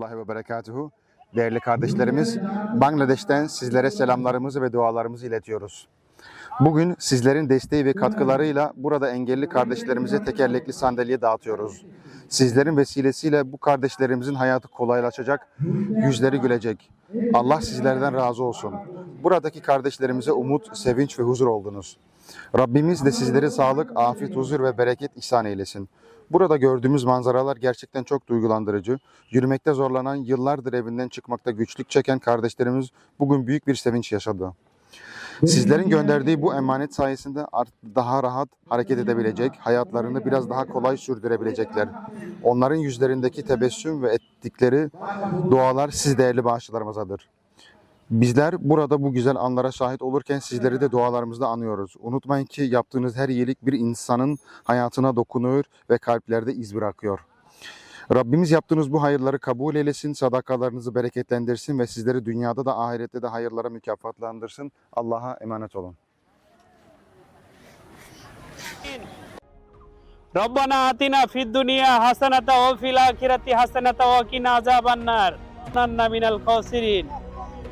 rahmetullahi ve berekatuhu. Değerli kardeşlerimiz, Bangladeş'ten sizlere selamlarımızı ve dualarımızı iletiyoruz. Bugün sizlerin desteği ve katkılarıyla burada engelli kardeşlerimize tekerlekli sandalye dağıtıyoruz. Sizlerin vesilesiyle bu kardeşlerimizin hayatı kolaylaşacak, yüzleri gülecek. Allah sizlerden razı olsun. Buradaki kardeşlerimize umut, sevinç ve huzur oldunuz. Rabbimiz de sizlere sağlık, afiyet, huzur ve bereket ihsan eylesin. Burada gördüğümüz manzaralar gerçekten çok duygulandırıcı. Yürümekte zorlanan, yıllardır evinden çıkmakta güçlük çeken kardeşlerimiz bugün büyük bir sevinç yaşadı. Sizlerin gönderdiği bu emanet sayesinde artık daha rahat hareket edebilecek, hayatlarını biraz daha kolay sürdürebilecekler. Onların yüzlerindeki tebessüm ve ettikleri dualar siz değerli bağışçılarımızadır. Bizler burada bu güzel anlara şahit olurken sizleri de dualarımızda anıyoruz. Unutmayın ki yaptığınız her iyilik bir insanın hayatına dokunuyor ve kalplerde iz bırakıyor. Rabbimiz yaptığınız bu hayırları kabul eylesin, sadakalarınızı bereketlendirsin ve sizleri dünyada da ahirette de hayırlara mükafatlandırsın. Allah'a emanet olun. রব্বানা আতিনা ফিদ দুনিয়া হাসানাতা ওয়া feel আখিরাতি হাসানাতা ওয়া কিনা আযাবান্নার নান্না মিনাল খাসিরিন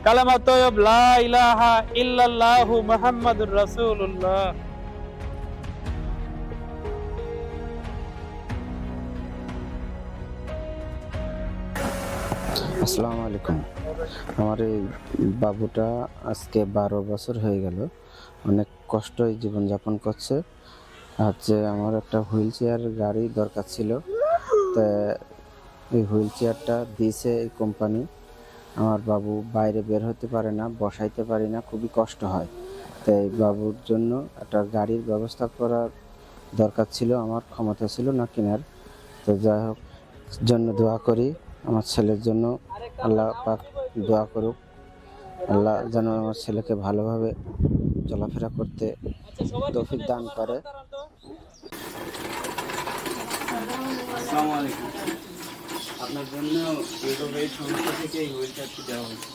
কালামা তাইয়্যিব লা ইলাহা ইল্লাল্লাহু মুহাম্মাদুর রাসূলুল্লাহ। আসসালামু আলাইকুম। আমার এই বাবুটা আজকে 12 বছর হয়ে গেল, অনেক কষ্টই জীবনযাপন করছে। আমার একটা হুইল চেয়ার গাড়ি দরকার ছিল, তো এই হুইল চেয়ারটা দিয়েছে এই কোম্পানি। আমার বাবু বাইরে বের হতে পারে না, বসাইতে পারি না, খুবই কষ্ট হয়। তো এই বাবুর জন্য একটা গাড়ির ব্যবস্থা করার দরকার ছিল, আমার ক্ষমতা ছিল না কেনার। তো যাই হোক, জন্য দোয়া করি আমার ছেলের জন্য। আল্লাহ পাক দোয়া করুক, আল্লাহ যেন আমার ছেলেকে ভালোভাবে চলাফেরা করতে তৌফিক দান করে। আসসালামু আলাইকুম। আপনার জন্য এই সমস্যা থেকে এই হুইলটা দেওয়া হয়েছে।